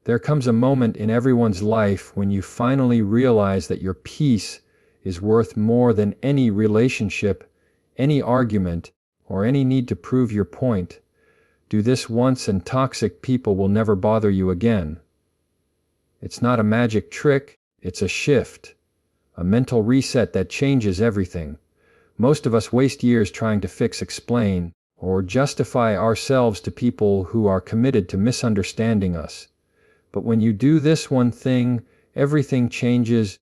There comes a moment in everyone's life when you finally realize that your peace is worth more than any relationship, any argument, or any need to prove your point. Do this once and toxic people will never bother you again. It's not a magic trick, it's a shift, a mental reset that changes everything. Most of us waste years trying to fix, explain, or justify ourselves to people who are committed to misunderstanding us. But when you do this one thing, everything changes.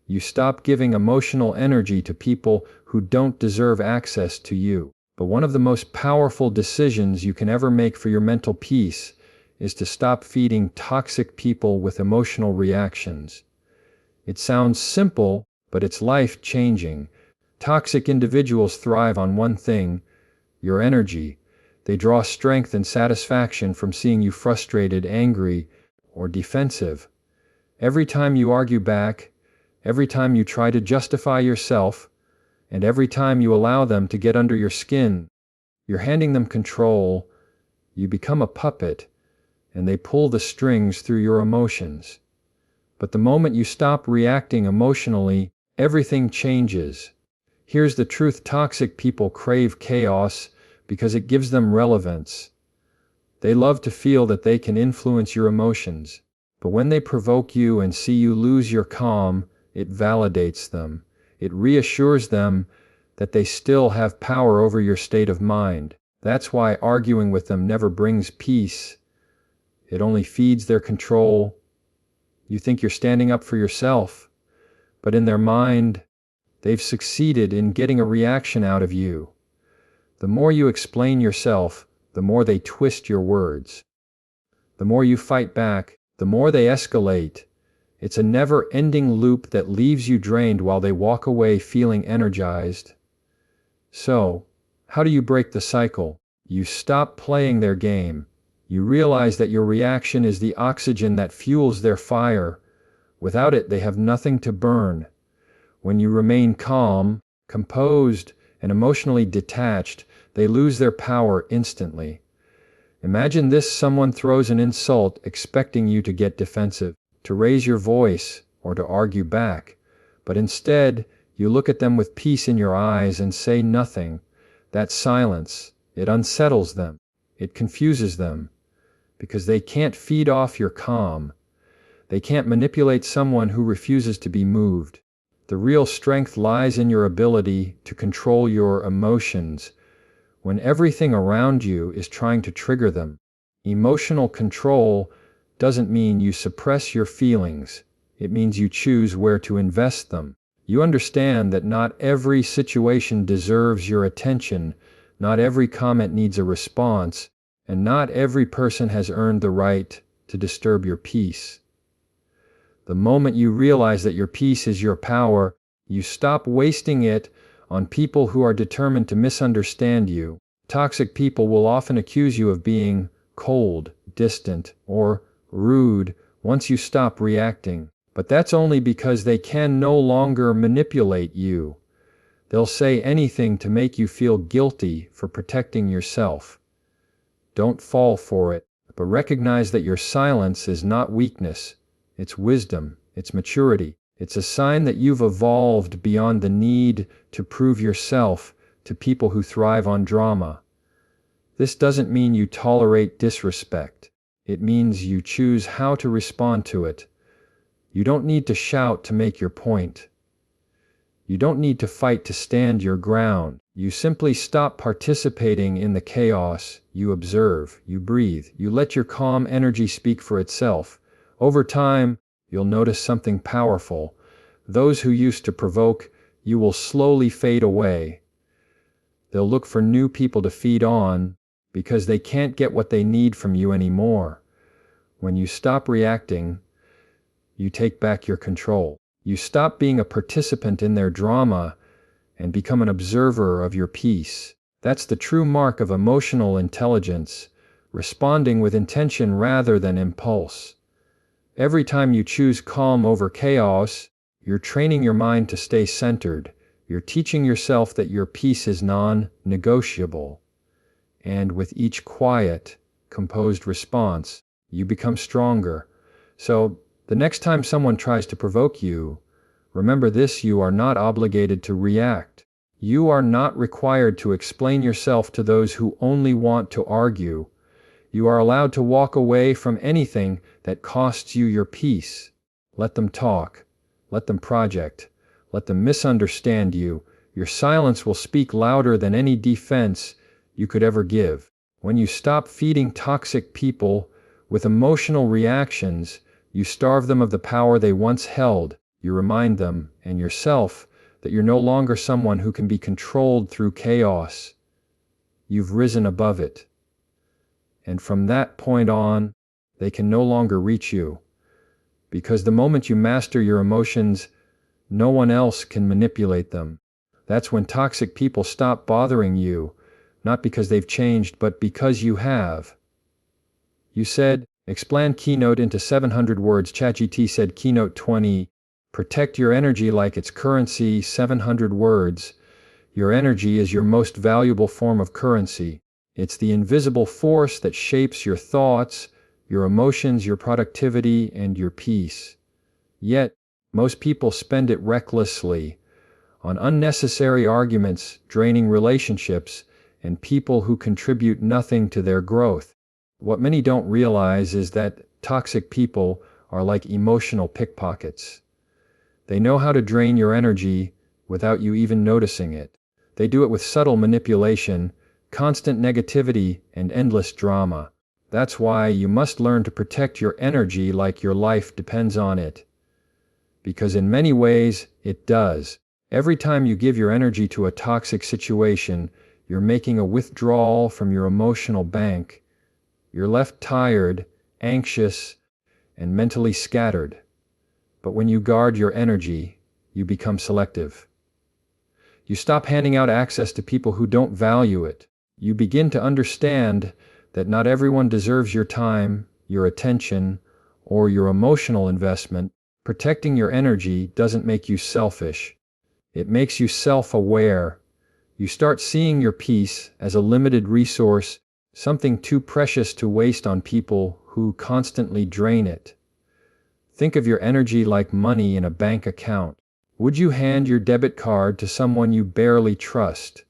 You stop giving emotional energy to people who don't deserve access to you. But one of the most powerful decisions you can ever make for your mental peace is to stop feeding toxic people with emotional reactions. It sounds simple, but it's life-changing. Toxic individuals thrive on one thing: your energy. They draw strength and satisfaction from seeing you frustrated, angry, or defensive. Every time you argue back, every time you try to justify yourself, and every time you allow them to get under your skin, you're handing them control. You become a puppet, and they pull the strings through your emotions. But the moment you stop reacting emotionally, everything changes. Here's the truth: toxic people crave chaos because it gives them relevance. They love to feel that they can influence your emotions. But when they provoke you and see you lose your calm, it validates them. It reassures them that they still have power over your state of mind. That's why arguing with them never brings peace. It only feeds their control. You think you're standing up for yourself, but in their mind, they've succeeded in getting a reaction out of you. The more you explain yourself, the more they twist your words. The more you fight back, the more they escalate. It's a never-ending loop that leaves you drained while they walk away feeling energized. So, how do you break the cycle? You stop playing their game. You realize that your reaction is the oxygen that fuels their fire. Without it, they have nothing to burn. When you remain calm, composed, and emotionally detached, they lose their power instantly. Imagine this: someone throws an insult expecting you to get defensive, to raise your voice, or to argue back. But instead, you look at them with peace in your eyes and say nothing. That silence, it unsettles them. It confuses them, because they can't feed off your calm. They can't manipulate someone who refuses to be moved. The real strength lies in your ability to control your emotions when everything around you is trying to trigger them. Emotional control doesn't mean you suppress your feelings. It means you choose where to invest them. You understand that not every situation deserves your attention, not every comment needs a response, and not every person has earned the right to disturb your peace. The moment you realize that your peace is your power, you stop wasting it on people who are determined to misunderstand you. Toxic people will often accuse you of being cold, distant, or rude once you stop reacting. But that's only because they can no longer manipulate you. They'll say anything to make you feel guilty for protecting yourself. Don't fall for it, but recognize that your silence is not weakness. It's wisdom, it's maturity. It's a sign that you've evolved beyond the need to prove yourself to people who thrive on drama. This doesn't mean you tolerate disrespect. It means you choose how to respond to it. You don't need to shout to make your point. You don't need to fight to stand your ground. You simply stop participating in the chaos. You observe, you breathe, you let your calm energy speak for itself. Over time, you'll notice something powerful. Those who used to provoke you will slowly fade away. They'll look for new people to feed on because they can't get what they need from you anymore. When you stop reacting, you take back your control. You stop being a participant in their drama and become an observer of your peace. That's the true mark of emotional intelligence, responding with intention rather than impulse. Every time you choose calm over chaos, you're training your mind to stay centered. You're teaching yourself that your peace is non-negotiable. And with each quiet, composed response, you become stronger. So, the next time someone tries to provoke you, remember this: you are not obligated to react. You are not required to explain yourself to those who only want to argue. You are allowed to walk away from anything that costs you your peace. Let them talk. Let them project. Let them misunderstand you. Your silence will speak louder than any defense you could ever give. When you stop feeding toxic people with emotional reactions, you starve them of the power they once held. You remind them and yourself that you're no longer someone who can be controlled through chaos. You've risen above it. And from that point on, they can no longer reach you. Because the moment you master your emotions, no one else can manipulate them. That's when toxic people stop bothering you, not because they've changed, but because you have. You said, expand keynote into 700 words. ChatGPT said keynote 20. Protect your energy like it's currency, 700 words. Your energy is your most valuable form of currency. It's the invisible force that shapes your thoughts, your emotions, your productivity, and your peace. Yet, most people spend it recklessly on unnecessary arguments, draining relationships, and people who contribute nothing to their growth. What many don't realize is that toxic people are like emotional pickpockets. They know how to drain your energy without you even noticing it. They do it with subtle manipulation, constant negativity, and endless drama. That's why you must learn to protect your energy like your life depends on it. Because in many ways, it does. Every time you give your energy to a toxic situation, you're making a withdrawal from your emotional bank. You're left tired, anxious, and mentally scattered. But when you guard your energy, you become selective. You stop handing out access to people who don't value it. You begin to understand that not everyone deserves your time, your attention, or your emotional investment. Protecting your energy doesn't make you selfish. It makes you self-aware. You start seeing your peace as a limited resource, something too precious to waste on people who constantly drain it. Think of your energy like money in a bank account. Would you hand your debit card to someone you barely trust?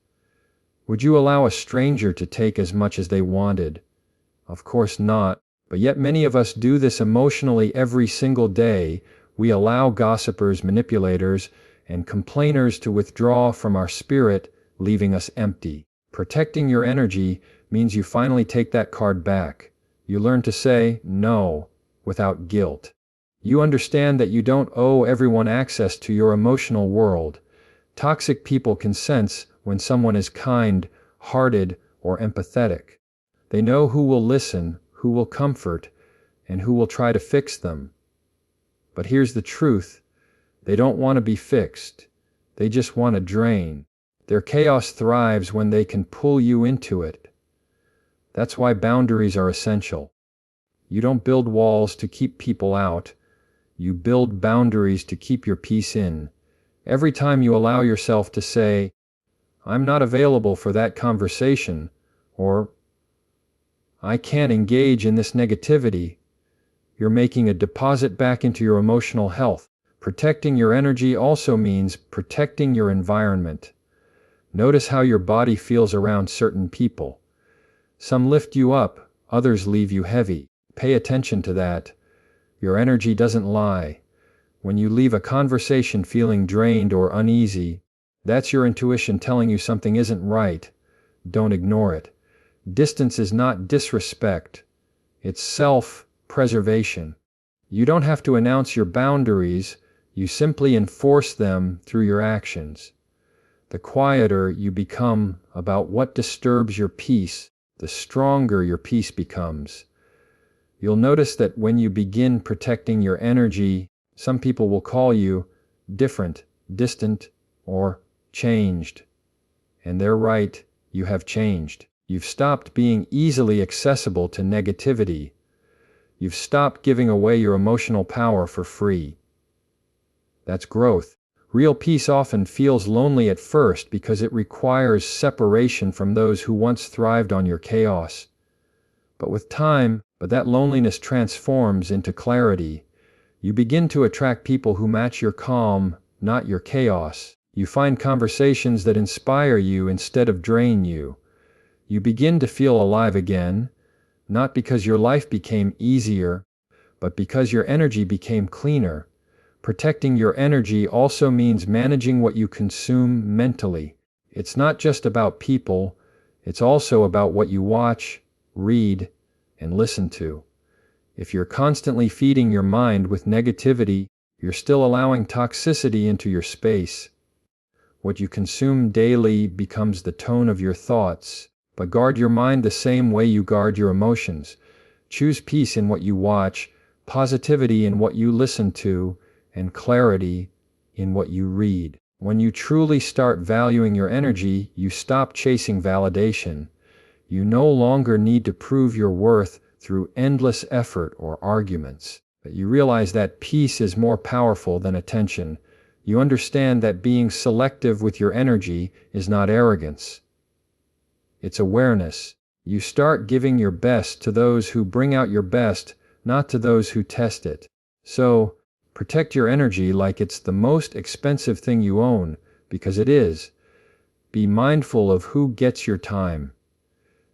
Would you allow a stranger to take as much as they wanted? Of course not, but yet many of us do this emotionally every single day. We allow gossipers, manipulators, and complainers to withdraw from our spirit, leaving us empty. Protecting your energy means you finally take that card back. You learn to say no without guilt. You understand that you don't owe everyone access to your emotional world. Toxic people can sense when someone is kind, hearted, or empathetic. They know who will listen, who will comfort, and who will try to fix them. But here's the truth. They don't want to be fixed. They just want to drain. Their chaos thrives when they can pull you into it. That's why boundaries are essential. You don't build walls to keep people out. You build boundaries to keep your peace in. Every time you allow yourself to say, "I'm not available for that conversation," or "I can't engage in this negativity," you're making a deposit back into your emotional health. Protecting your energy also means protecting your environment. Notice how your body feels around certain people. Some lift you up, others leave you heavy. Pay attention to that. Your energy doesn't lie. When you leave a conversation feeling drained or uneasy, that's your intuition telling you something isn't right. Don't ignore it. Distance is not disrespect. It's self-preservation. You don't have to announce your boundaries. You simply enforce them through your actions. The quieter you become about what disturbs your peace, the stronger your peace becomes. You'll notice that when you begin protecting your energy, some people will call you different, distant, or changed. And they're right, you have changed. You've stopped being easily accessible to negativity. You've stopped giving away your emotional power for free. That's growth. Real peace often feels lonely at first because it requires separation from those who once thrived on your chaos. But with time, But that loneliness transforms into clarity. You begin to attract people who match your calm, not your chaos. You find conversations that inspire you instead of drain you. You begin to feel alive again, not because your life became easier, but because your energy became cleaner. Protecting your energy also means managing what you consume mentally. It's not just about people, it's also about what you watch, read, and listen to. If you're constantly feeding your mind with negativity, you're still allowing toxicity into your space. What you consume daily becomes the tone of your thoughts, but guard your mind the same way you guard your emotions. Choose peace in what you watch, positivity in what you listen to, and clarity in what you read. When you truly start valuing your energy, you stop chasing validation. You no longer need to prove your worth through endless effort or arguments. But you realize that peace is more powerful than attention. You understand that being selective with your energy is not arrogance. It's awareness. You start giving your best to those who bring out your best, not to those who test it. So, protect your energy like it's the most expensive thing you own, because it is. Be mindful of who gets your time.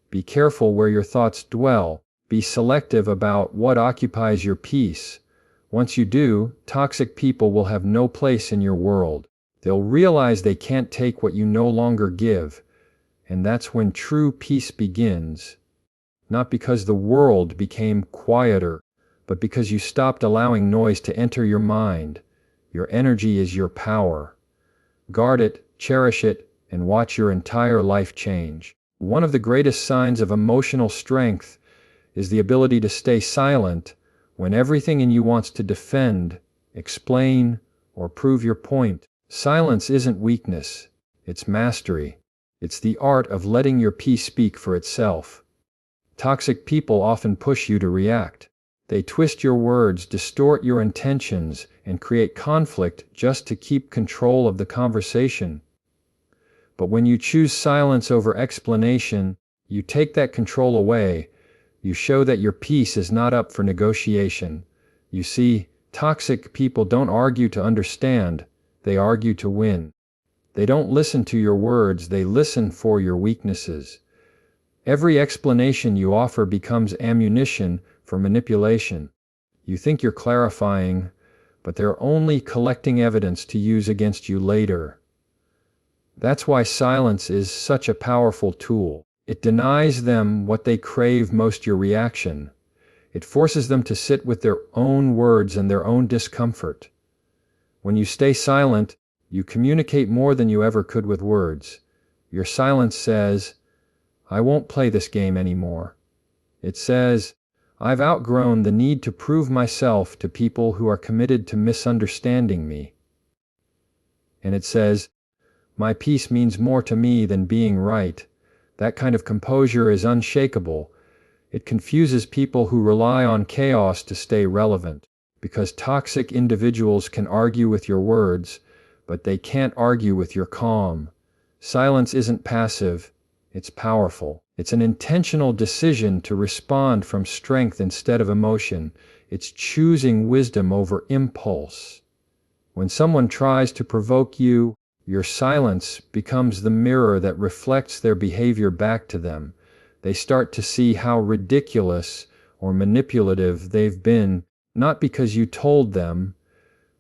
Be careful where your thoughts dwell. Be selective about what occupies your peace. Once you do, toxic people will have no place in your world. They'll realize they can't take what you no longer give. And that's when true peace begins. Not because the world became quieter, but because you stopped allowing noise to enter your mind. Your energy is your power. Guard it, cherish it, and watch your entire life change. One of the greatest signs of emotional strength is the ability to stay silent when everything in you wants to defend, explain, or prove your point. Silence isn't weakness, it's mastery. It's the art of letting your peace speak for itself. Toxic people often push you to react. They twist your words, distort your intentions, and create conflict just to keep control of the conversation. But when you choose silence over explanation, you take that control away. You show that your peace is not up for negotiation. You see, toxic people don't argue to understand, they argue to win. They don't listen to your words, they listen for your weaknesses. Every explanation you offer becomes ammunition for manipulation. You think you're clarifying, but they're only collecting evidence to use against you later. That's why silence is such a powerful tool. It denies them what they crave most, your reaction. It forces them to sit with their own words and their own discomfort. When you stay silent, you communicate more than you ever could with words. Your silence says, I won't play this game anymore. It says, I've outgrown the need to prove myself to people who are committed to misunderstanding me. And it says, my peace means more to me than being right. That kind of composure is unshakable. It confuses people who rely on chaos to stay relevant, because toxic individuals can argue with your words, but they can't argue with your calm. Silence isn't passive, it's powerful. It's an intentional decision to respond from strength instead of emotion. It's choosing wisdom over impulse. When someone tries to provoke you, your silence becomes the mirror that reflects their behavior back to them. They start to see how ridiculous or manipulative they've been, not because you told them,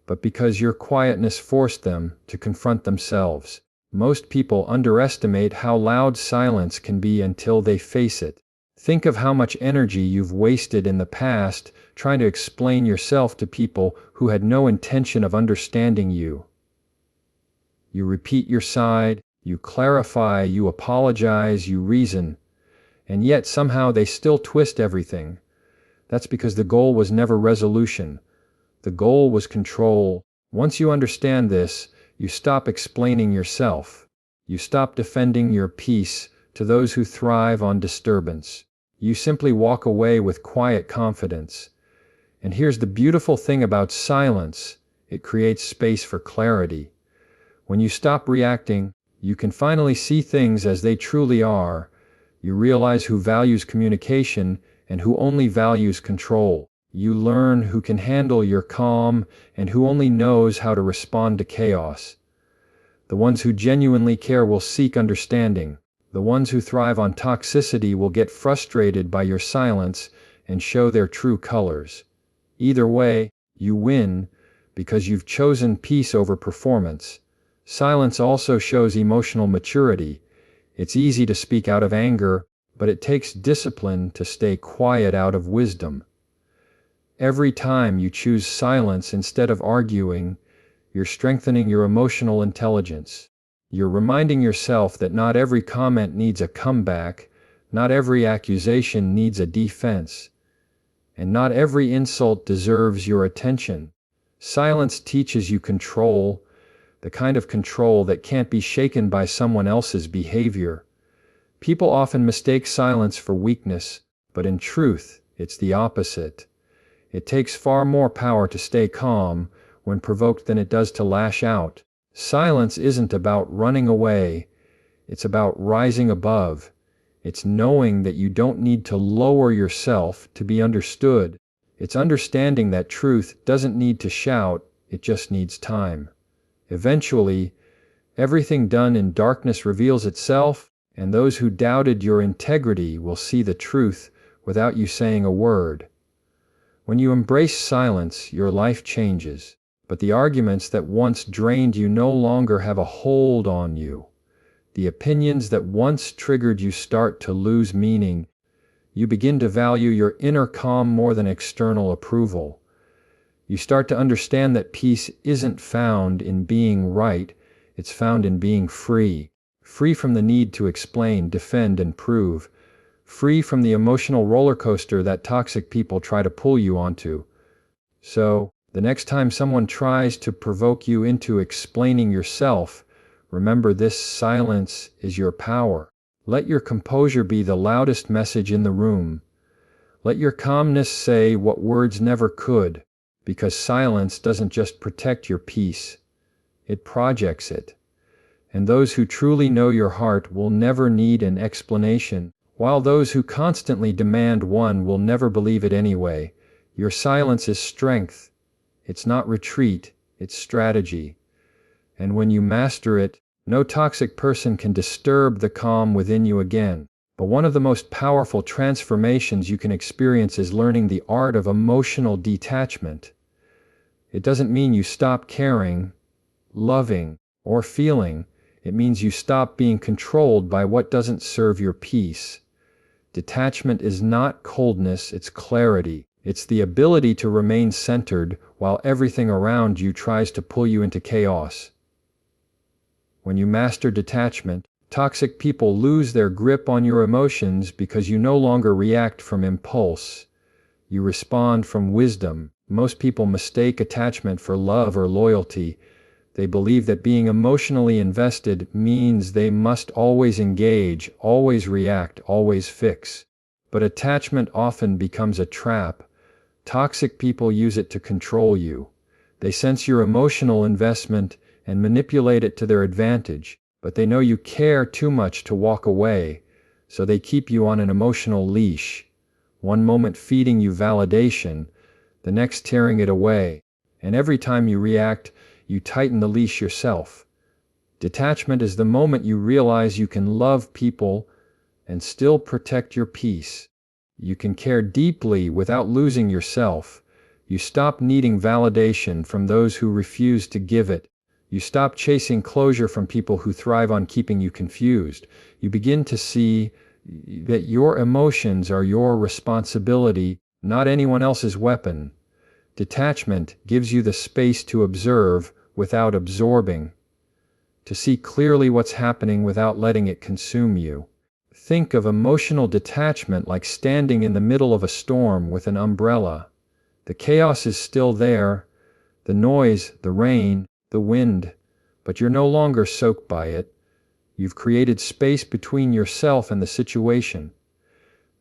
but because your quietness forced them to confront themselves. Most people underestimate how loud silence can be until they face it. Think of how much energy you've wasted in the past trying to explain yourself to people who had no intention of understanding you. You repeat your side, you clarify, you apologize, you reason, and yet somehow they still twist everything. That's because the goal was never resolution. The goal was control. Once you understand this, you stop explaining yourself. You stop defending your peace to those who thrive on disturbance. You simply walk away with quiet confidence. And here's the beautiful thing about silence. It creates space for clarity. When you stop reacting, you can finally see things as they truly are. You realize who values communication and who only values control. You learn who can handle your calm and who only knows how to respond to chaos. The ones who genuinely care will seek understanding. The ones who thrive on toxicity will get frustrated by your silence and show their true colors. Either way, you win because you've chosen peace over performance. Silence also shows emotional maturity. It's easy to speak out of anger, but it takes discipline to stay quiet out of wisdom. Every time you choose silence instead of arguing, you're strengthening your emotional intelligence. You're reminding yourself that not every comment needs a comeback, not every accusation needs a defense, and not every insult deserves your attention. Silence teaches you control, the kind of control that can't be shaken by someone else's behavior. People often mistake silence for weakness, but in truth, it's the opposite. It takes far more power to stay calm when provoked than it does to lash out. Silence isn't about running away, it's about rising above. It's knowing that you don't need to lower yourself to be understood. It's understanding that truth doesn't need to shout, it just needs time. Eventually, everything done in darkness reveals itself, and those who doubted your integrity will see the truth without you saying a word. When you embrace silence, your life changes, but the arguments that once drained you no longer have a hold on you. The opinions that once triggered you start to lose meaning. You begin to value your inner calm more than external approval. You start to understand that peace isn't found in being right, it's found in being free. Free from the need to explain, defend, and prove. Free from the emotional roller coaster that toxic people try to pull you onto. So, the next time someone tries to provoke you into explaining yourself, remember this: silence is your power. Let your composure be the loudest message in the room. Let your calmness say what words never could, because silence doesn't just protect your peace, it projects it. And those who truly know your heart will never need an explanation, while those who constantly demand one will never believe it anyway. Your silence is strength. It's not retreat, it's strategy. And when you master it, no toxic person can disturb the calm within you again. But one of the most powerful transformations you can experience is learning the art of emotional detachment. It doesn't mean you stop caring, loving, or feeling. It means you stop being controlled by what doesn't serve your peace. Detachment is not coldness, it's clarity. It's the ability to remain centered while everything around you tries to pull you into chaos. When you master detachment, toxic people lose their grip on your emotions because you no longer react from impulse. You respond from wisdom. Most people mistake attachment for love or loyalty. They believe that being emotionally invested means they must always engage, always react, always fix. But attachment often becomes a trap. Toxic people use it to control you. They sense your emotional investment and manipulate it to their advantage, but they know you care too much to walk away, so they keep you on an emotional leash. One moment feeding you validation, the next tearing it away, and every time you react, you tighten the leash yourself. Detachment is the moment you realize you can love people and still protect your peace. You can care deeply without losing yourself. You stop needing validation from those who refuse to give it. You stop chasing closure from people who thrive on keeping you confused. You begin to see that your emotions are your responsibility, not anyone else's weapon. Detachment gives you the space to observe without absorbing, to see clearly what's happening without letting it consume you. Think of emotional detachment like standing in the middle of a storm with an umbrella. The chaos is still there, the noise, the rain, the wind, but you're no longer soaked by it. You've created space between yourself and the situation.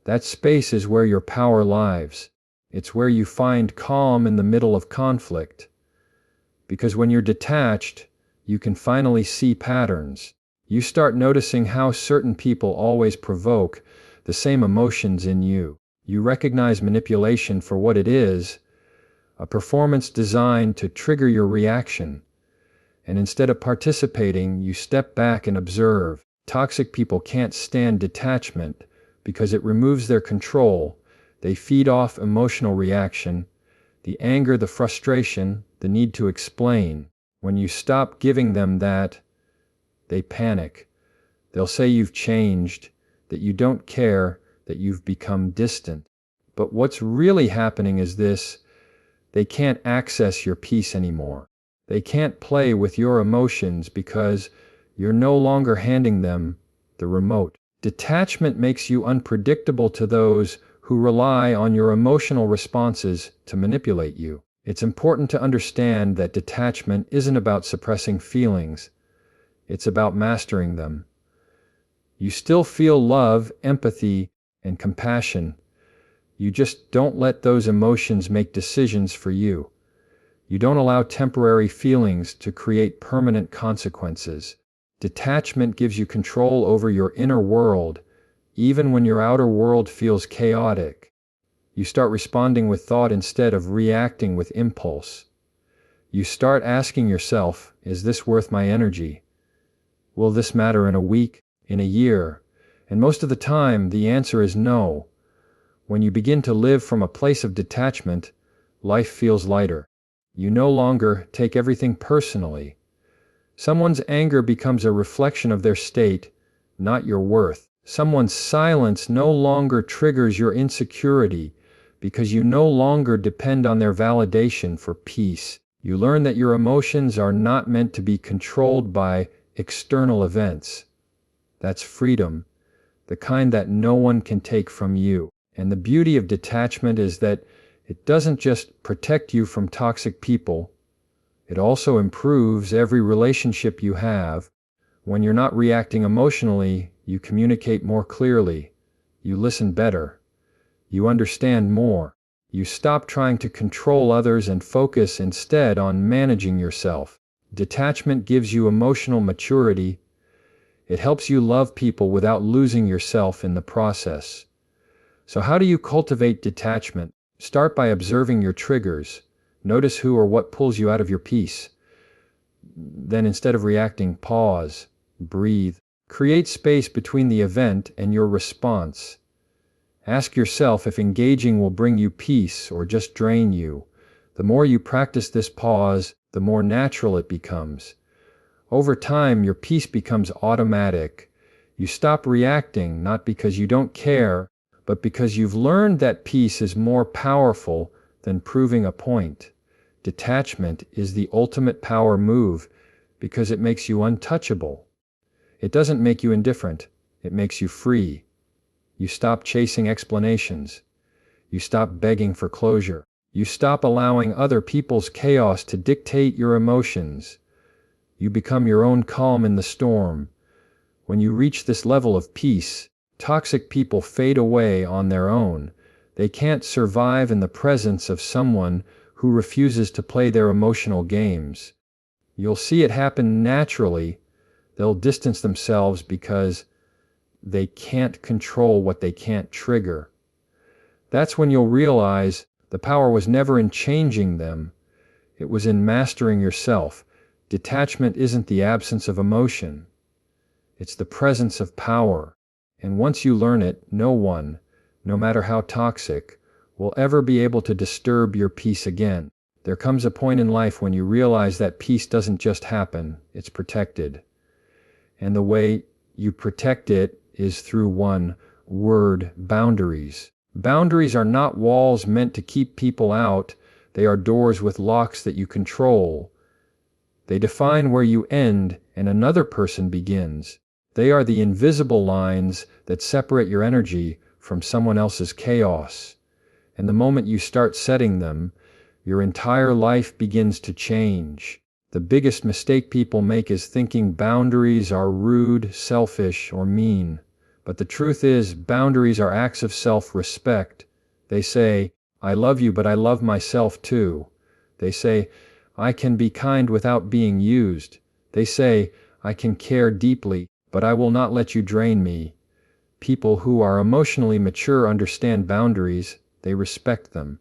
That space is where your power lies. It's where you find calm in the middle of conflict. Because when you're detached, you can finally see patterns. You start noticing how certain people always provoke the same emotions in you. You recognize manipulation for what it is, a performance designed to trigger your reaction. And instead of participating, you step back and observe. Toxic people can't stand detachment because it removes their control. They feed off emotional reaction, the anger, the frustration, the need to explain. When you stop giving them that, they panic. They'll say you've changed, that you don't care, that you've become distant. But what's really happening is this: they can't access your peace anymore. They can't play with your emotions because you're no longer handing them the remote. Detachment makes you unpredictable to those who rely on your emotional responses to manipulate you. It's important to understand that detachment isn't about suppressing feelings. It's about mastering them. You still feel love, empathy, and compassion. You just don't let those emotions make decisions for you. You don't allow temporary feelings to create permanent consequences. Detachment gives you control over your inner world, even when your outer world feels chaotic. You start responding with thought instead of reacting with impulse. You start asking yourself, is this worth my energy? Will this matter in a week, in a year? And most of the time, the answer is no. When you begin to live from a place of detachment, life feels lighter. You no longer take everything personally. Someone's anger becomes a reflection of their state, not your worth. Someone's silence no longer triggers your insecurity because you no longer depend on their validation for peace. You learn that your emotions are not meant to be controlled by external events. That's freedom, the kind that no one can take from you. And the beauty of detachment is that it doesn't just protect you from toxic people, it also improves every relationship you have. When you're not reacting emotionally, you communicate more clearly, you listen better, you understand more. You stop trying to control others and focus instead on managing yourself. Detachment gives you emotional maturity. It helps you love people without losing yourself in the process. So how do you cultivate detachment? Start by observing your triggers. Notice who or what pulls you out of your peace. Then instead of reacting, pause, breathe. Create space between the event and your response. Ask yourself if engaging will bring you peace or just drain you. The more you practice this pause, the more natural it becomes. Over time, your peace becomes automatic. You stop reacting, not because you don't care, but because you've learned that peace is more powerful than proving a point. Detachment is the ultimate power move because it makes you untouchable. It doesn't make you indifferent, it makes you free. You stop chasing explanations. You stop begging for closure. You stop allowing other people's chaos to dictate your emotions. You become your own calm in the storm. When you reach this level of peace, toxic people fade away on their own. They can't survive in the presence of someone who refuses to play their emotional games. You'll see it happen naturally. They'll distance themselves because they can't control what they can't trigger. That's when you'll realize the power was never in changing them. It was in mastering yourself. Detachment isn't the absence of emotion. It's the presence of power. And once you learn it, no one, no matter how toxic, will ever be able to disturb your peace again. There comes a point in life when you realize that peace doesn't just happen, it's protected. And the way you protect it is through one word: boundaries. Boundaries are not walls meant to keep people out. They are doors with locks that you control. They define where you end and another person begins. They are the invisible lines that separate your energy from someone else's chaos. And the moment you start setting them, your entire life begins to change. The biggest mistake people make is thinking boundaries are rude, selfish, or mean. But the truth is, boundaries are acts of self-respect. They say, I love you, but I love myself too. They say, I can be kind without being used. They say, I can care deeply, but I will not let you drain me. People who are emotionally mature understand boundaries, they respect them.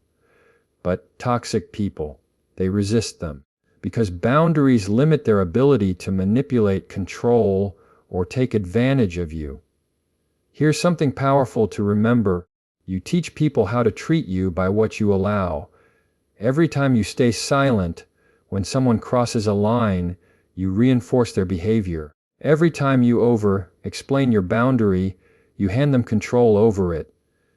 But toxic people, they resist them, because boundaries limit their ability to manipulate, control, or take advantage of you. Here's something powerful to remember. You teach people how to treat you by what you allow. Every time you stay silent, when someone crosses a line, you reinforce their behavior. Every time you explain your boundary, you hand them control over it.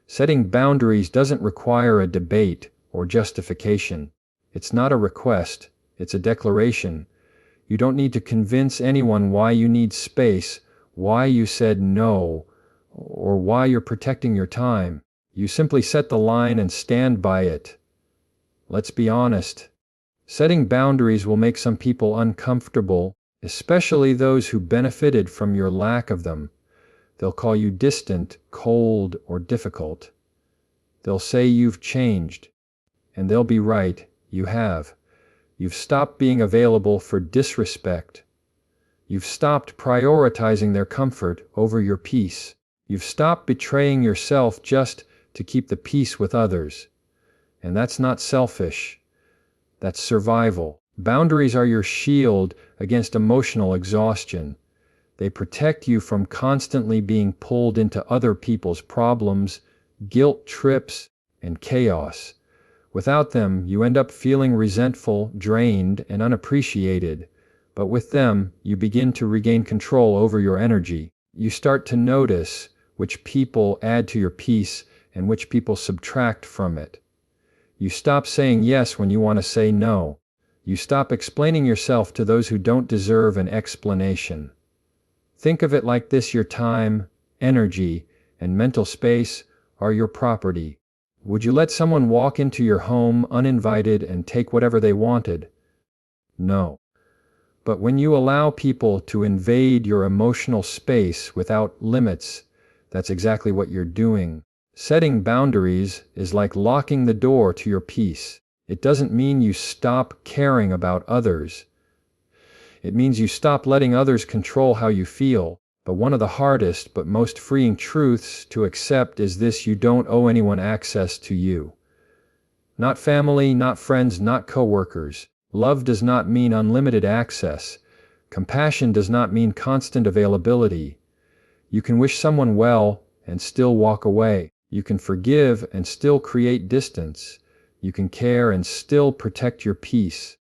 Setting boundaries doesn't require a debate or justification. It's not a request, it's a declaration. You don't need to convince anyone why you need space, why you said no, or why you're protecting your time. You simply set the line and stand by it. Let's be honest. Setting boundaries will make some people uncomfortable, especially those who benefited from your lack of them. They'll call you distant, cold, or difficult. They'll say you've changed. And they'll be right, you have. You've stopped being available for disrespect. You've stopped prioritizing their comfort over your peace. You've stopped betraying yourself just to keep the peace with others. And that's not selfish. That's survival. Boundaries are your shield against emotional exhaustion. They protect you from constantly being pulled into other people's problems, guilt trips, and chaos. Without them, you end up feeling resentful, drained, and unappreciated. But with them, you begin to regain control over your energy. You start to notice which people add to your peace and which people subtract from it. You stop saying yes when you want to say no. You stop explaining yourself to those who don't deserve an explanation. Think of it like this: your time, energy, and mental space are your property. Would you let someone walk into your home uninvited and take whatever they wanted? No. But when you allow people to invade your emotional space without limits, that's exactly what you're doing. Setting boundaries is like locking the door to your peace. It doesn't mean you stop caring about others. It means you stop letting others control how you feel. But one of the hardest but most freeing truths to accept is this: you don't owe anyone access to you. Not family, not friends, not coworkers. Love does not mean unlimited access. Compassion does not mean constant availability. You can wish someone well and still walk away. You can forgive and still create distance. You can care and still protect your peace.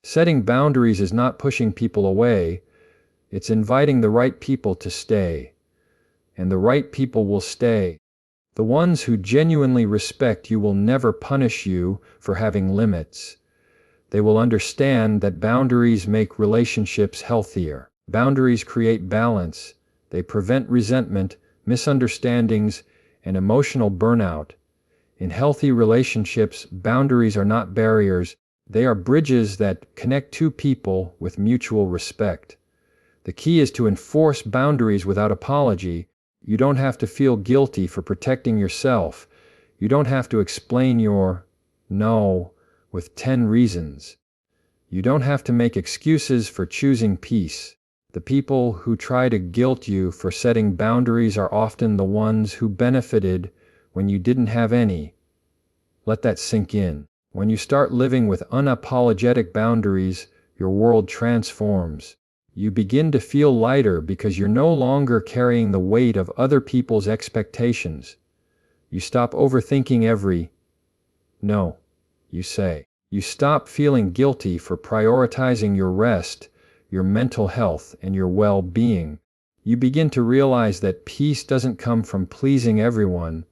Setting boundaries is not pushing people away. It's inviting the right people to stay. And the right people will stay. The ones who genuinely respect you will never punish you for having limits. They will understand that boundaries make relationships healthier. Boundaries create balance. They prevent resentment, misunderstandings, and emotional burnout. In healthy relationships, boundaries are not barriers. They are bridges that connect two people with mutual respect. The key is to enforce boundaries without apology. You don't have to feel guilty for protecting yourself. You don't have to explain your no with 10 reasons. You don't have to make excuses for choosing peace. The people who try to guilt you for setting boundaries are often the ones who benefited when you didn't have any. Let that sink in. When you start living with unapologetic boundaries, your world transforms. You begin to feel lighter because you're no longer carrying the weight of other people's expectations. You stop overthinking every no you say. You stop feeling guilty for prioritizing your rest, your mental health, and your well-being. You begin to realize that peace doesn't come from pleasing everyone.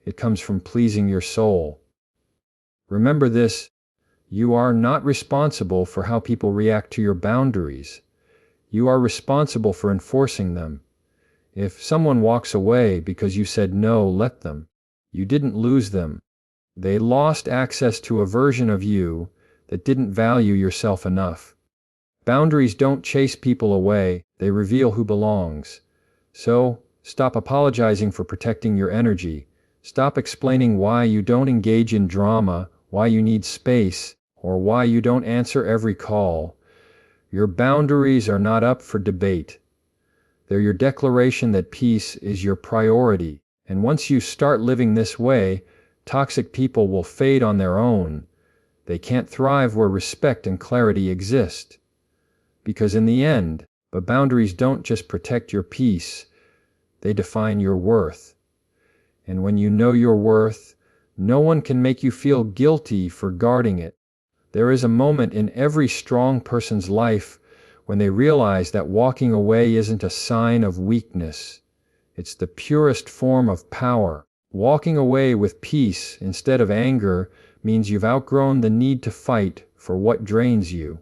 It comes from pleasing your soul. Remember this: you are not responsible for how people react to your boundaries. You are responsible for enforcing them. If someone walks away because you said no, let them. You didn't lose them. They lost access to a version of you that didn't value yourself enough. Boundaries don't chase people away, they reveal who belongs. So, stop apologizing for protecting your energy. Stop explaining why you don't engage in drama, why you need space, or why you don't answer every call. Your boundaries are not up for debate. They're your declaration that peace is your priority. And once you start living this way, toxic people will fade on their own. They can't thrive where respect and clarity exist. Because in the end, but boundaries don't just protect your peace, they define your worth. And when you know your worth, no one can make you feel guilty for guarding it. There is a moment in every strong person's life when they realize that walking away isn't a sign of weakness. It's the purest form of power. Walking away with peace instead of anger means you've outgrown the need to fight for what drains you.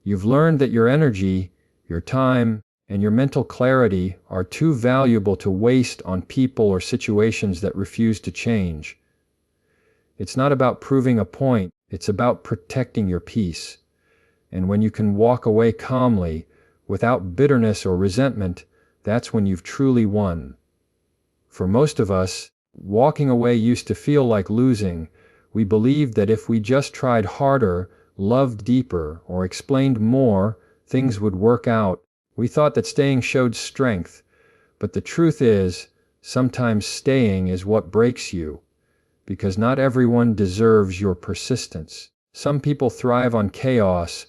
You've learned that your energy, your time, and your mental clarity are too valuable to waste on people or situations that refuse to change. It's not about proving a point, it's about protecting your peace. And when you can walk away calmly, without bitterness or resentment, that's when you've truly won. For most of us, walking away used to feel like losing. We believed that if we just tried harder, loved deeper, or explained more, things would work out. We thought that staying showed strength, but the truth is, sometimes staying is what breaks you, because not everyone deserves your persistence. Some people thrive on chaos,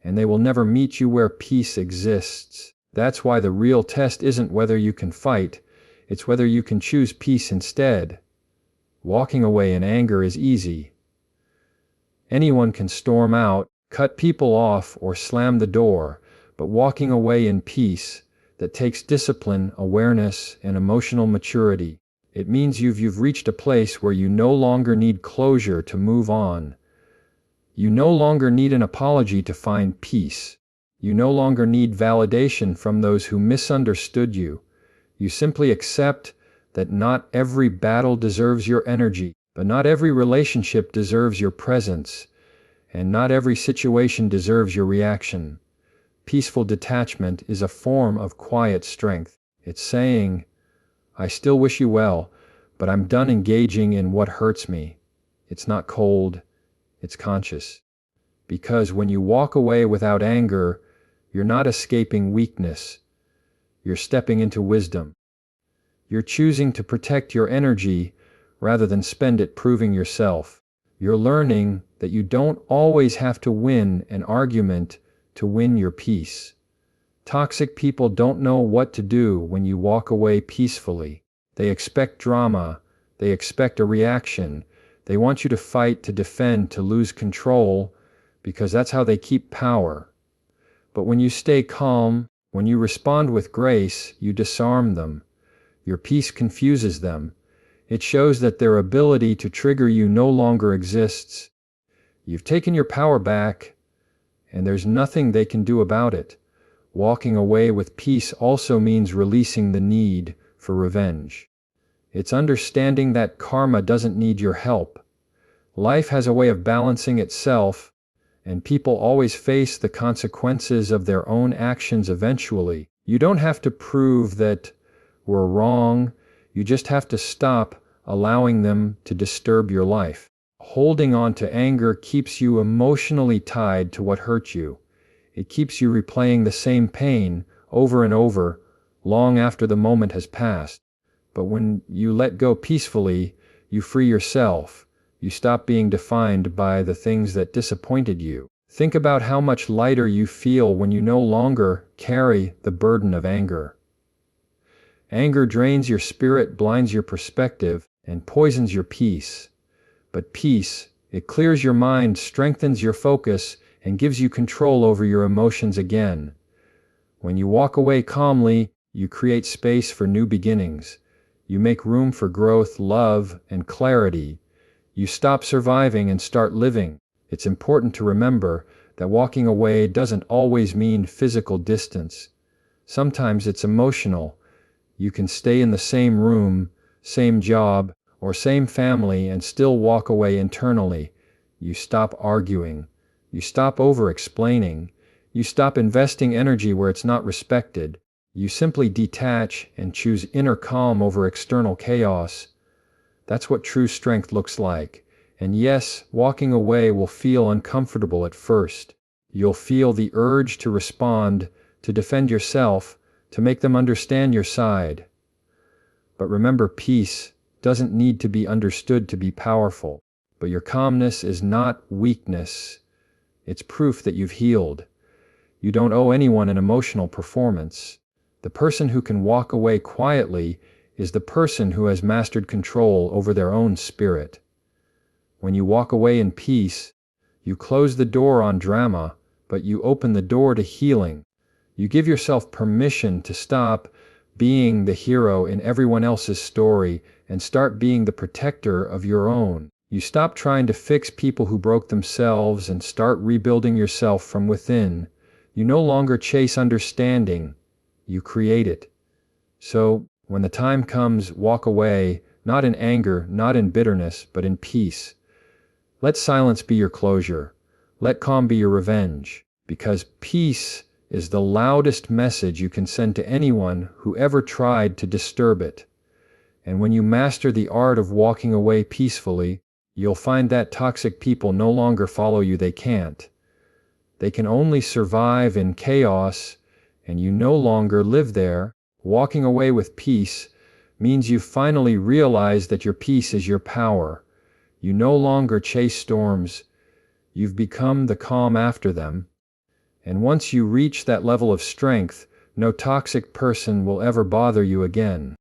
and they will never meet you where peace exists. That's why the real test isn't whether you can fight, it's whether you can choose peace instead. Walking away in anger is easy. Anyone can storm out, cut people off, or slam the door, but walking away in peace, that takes discipline, awareness, and emotional maturity. It means you've reached a place where you no longer need closure to move on. You no longer need an apology to find peace. You no longer need validation from those who misunderstood you. You simply accept that not every battle deserves your energy, but not every relationship deserves your presence, and not every situation deserves your reaction. Peaceful detachment is a form of quiet strength. It's saying, I still wish you well, but I'm done engaging in what hurts me. It's not cold, it's conscious. Because when you walk away without anger, you're not escaping weakness. You're stepping into wisdom. You're choosing to protect your energy rather than spend it proving yourself. You're learning that you don't always have to win an argument to win your peace. Toxic people don't know what to do when you walk away peacefully. They expect drama. They expect a reaction. They want you to fight, to defend, to lose control, because that's how they keep power. But when you stay calm, when you respond with grace, you disarm them. Your peace confuses them. It shows that their ability to trigger you no longer exists. You've taken your power back, and there's nothing they can do about it. Walking away with peace also means releasing the need for revenge. It's understanding that karma doesn't need your help. Life has a way of balancing itself, and people always face the consequences of their own actions eventually. You don't have to prove that we're wrong. You just have to stop allowing them to disturb your life. Holding on to anger keeps you emotionally tied to what hurt you. It keeps you replaying the same pain over and over, long after the moment has passed. But when you let go peacefully, you free yourself. You stop being defined by the things that disappointed you. Think about how much lighter you feel when you no longer carry the burden of anger. Anger drains your spirit, blinds your perspective, and poisons your peace. But peace, it clears your mind, strengthens your focus, and gives you control over your emotions again. When you walk away calmly, you create space for new beginnings. You make room for growth, love, and clarity. You stop surviving and start living. It's important to remember that walking away doesn't always mean physical distance. Sometimes it's emotional. You can stay in the same room, same job, or same family and still walk away internally. You stop arguing. You stop over-explaining. You stop investing energy where it's not respected. You simply detach and choose inner calm over external chaos. That's what true strength looks like. And yes, walking away will feel uncomfortable at first. You'll feel the urge to respond, to defend yourself, to make them understand your side. But remember, peace doesn't need to be understood to be powerful. But your calmness is not weakness. It's proof that you've healed. You don't owe anyone an emotional performance. The person who can walk away quietly is the person who has mastered control over their own spirit. When you walk away in peace, you close the door on drama, but you open the door to healing. You give yourself permission to stop being the hero in everyone else's story and start being the protector of your own. You stop trying to fix people who broke themselves and start rebuilding yourself from within. You no longer chase understanding, you create it. So, when the time comes, walk away, not in anger, not in bitterness, but in peace. Let silence be your closure. Let calm be your revenge. Because peace is the loudest message you can send to anyone who ever tried to disturb it. And when you master the art of walking away peacefully, you'll find that toxic people no longer follow you. They can't. They can only survive in chaos, and you no longer live there. Walking away with peace means you finally realize that your peace is your power. You no longer chase storms. You've become the calm after them. And once you reach that level of strength, no toxic person will ever bother you again.